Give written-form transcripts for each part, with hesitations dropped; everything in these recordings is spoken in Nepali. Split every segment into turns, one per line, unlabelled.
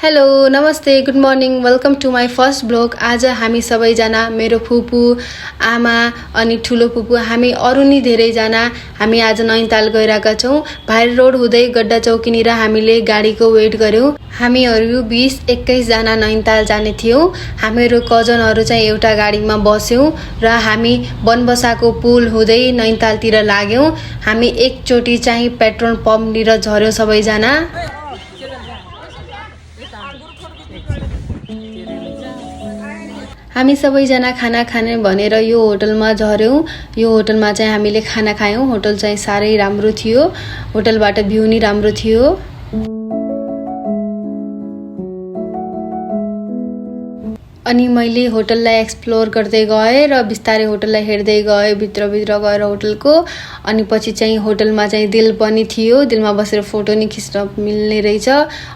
हेलो नमस्ते good morning welcome to my first blog. आज हामी सबैजना मेरो फुपू आमा अनि ठुलो फुपू हामी अरू नि धेरैजना हामी आज नैनीताल गइरहेका छौँ। भाइर रोड हुँदै गड्डा चौकीनिर हामीले गाडीको वेट गर्यौँ। हामीहरू 20-21 जना नैनीताल जाने थियौँ। हामीहरू कजनहरू चाहिँ एउटा गाडीमा बस्यौँ र हामी बनबसाको पुल हुँदै नैनीतालतिर लाग्यौँ। हामी एकचोटि चाहिँ पेट्रोल पम्पनिर झर्यौँ सबैजना। हामी सबैजना खाना खाने भनेर यो होटलमा झर्यौँ। यो होटलमा चाहिँ हामीले खाना खायौँ। होटल चाहिँ साह्रै राम्रो थियो। होटलबाट भ्यू नि राम्रो थियो। अनि मैले होटललाई एक्सप्लोर गर्दै गएँ र बिस्तारै होटललाई हेर्दै गएँ भित्र गएर होटलको। अनि पछि चाहिँ होटलमा चाहिँ दिल पनि थियो। दिलमा बसेर फोटो नि खिच्न मिल्ने रहेछ।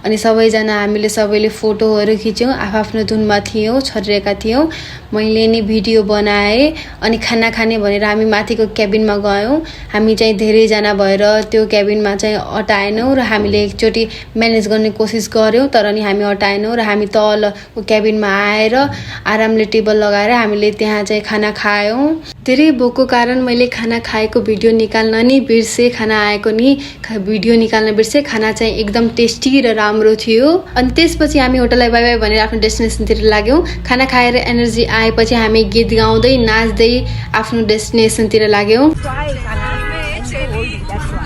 अनि सबैजना हामीले सबैले फोटोहरू खिच्यौँ। आफ्नो धुनमा थियौँ, छरिरहेका थियौँ। मैले नि भिडियो बनाएँ। अनि खाना खाने भनेर हामी माथिको क्याबिनमा गयौँ। हामी चाहिँ धेरैजना भएर त्यो क्याबिनमा चाहिँ अटाएनौँ र हामीले एकचोटि म्यानेज गर्ने कोसिस गऱ्यौँ, तर नि हामी अटाएनौँ र हामी तलको क्याबिनमा आएर आरामले टेबल लगाएर हामीले त्यहाँ चाहिँ खाना खायौँ। धेरै भोकको कारण मैले खाना खाएको भिडियो निकाल्न नि बिर्सेँ। खाना आएको नि भिडियो निकाल्न बिर्सेँ। खाना चाहिँ एकदम टेस्टी र राम्रो थियो। अनि त्यसपछि हामी होटललाई बाई बाई भनेर आफ्नो डेस्टिनेसनतिर लाग्यौँ। खाना खाएर एनर्जी आएपछि हामी गीत गाउँदै नाच्दै आफ्नो डेस्टिनेसनतिर लाग्यौँ।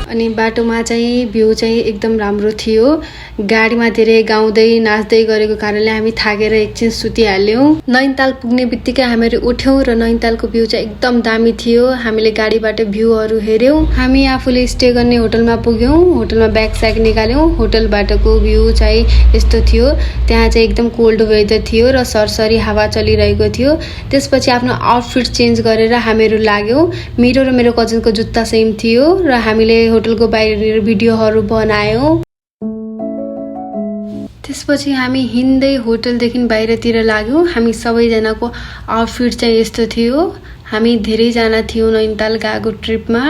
अनि बाटोमा चाहिँ भ्यू चाहिँ एकदम राम्रो थियो। गाडीमा धेरै गाउँदै नाच्दै गरेको कारणले हामी थाकेर एकछिन सुतिहाल्यौँ। नैनीताल पुग्ने बित्तिकै हामीहरू उठ्यौँ र नैनीतालको भ्यू चाहिँ एकदम दामी थियो। हामीले गाडीबाट भ्यूहरू हेऱ्यौँ। हामी आफूले स्टे गर्ने होटलमा पुग्यौँ। होटलमा ब्याग स्याग निकाल्यौँ। होटलबाटको भ्यू चाहिँ यस्तो थियो। त्यहाँ चाहिँ एकदम कोल्ड वेदर थियो र सरसरी हावा चलिरहेको थियो। त्यसपछि आफ्नो आउटफिट चेन्ज गरेर हामीहरू लाग्यौँ। मेरो र मेरो कजनको जुत्ता सेम थियो र हामीले होटलको बाहिर भिडियोहरू बनायौँ। त्यसपछि हामी हिँड्दै होटलदेखि बाहिरतिर लाग्यौँ। हामी सबैजनाको आउटफिट चाहिँ यस्तो थियो। हामी धेरैजना थियौँ नैनीताल गएको ट्रिपमा।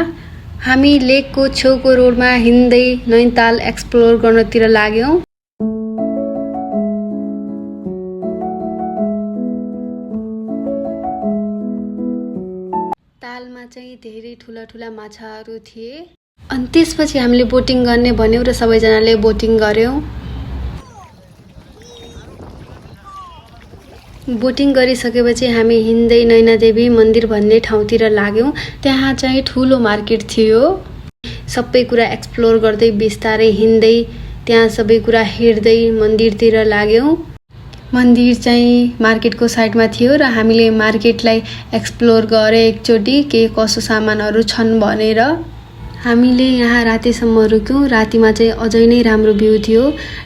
हामी लेकको छेउको रोडमा हिँड्दै नैनीताल एक्सप्लोर गर्नतिर लाग्यौँ। तालमा चाहिँ धेरै ठुला ठुला माछाहरू थिए। अनि त्यसपछि हामीले बोटिङ गर्ने भन्यौँ र सबैजनाले बोटिङ गर्यौँ। बोटिङ गरिसकेपछि हामी हिँड्दै नैनादेवी मन्दिर भन्ने ठाउँतिर लाग्यौँ। त्यहाँ चाहिँ ठुलो मार्केट थियो। सबै कुरा एक्सप्लोर गर्दै बिस्तारै हिँड्दै त्यहाँ सबै कुरा हेर्दै मन्दिरतिर लाग्यौँ। मन्दिर चाहिँ मार्केटको साइडमा थियो र हामीले मार्केटलाई एक्सप्लोर गरे एकचोटि के कसो सामानहरू छन् भनेर। हामीले यहाँ रातिसम्म रुक्यौँ। रातिमा चाहिँ अझै नै राम्रो भ्यू थियो।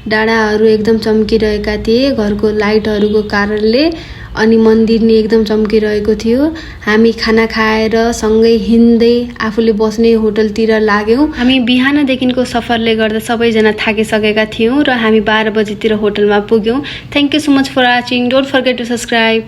डाँडाहरू एकदम चम्किरहेका थिए घरको लाइटहरूको कारणले। अनि मन्दिर नि एकदम चम्किरहेको थियो। हामी खाना खाएर सँगै हिँड्दै आफूले बस्ने होटलतिर लाग्यौँ। हामी बिहानदेखिको सफरले गर्दा सबैजना थाकिसकेका थियौँ र हामी 12 बजीतिर होटलमा पुग्यौँ। Thank you so much for watching. Don't forget to subscribe.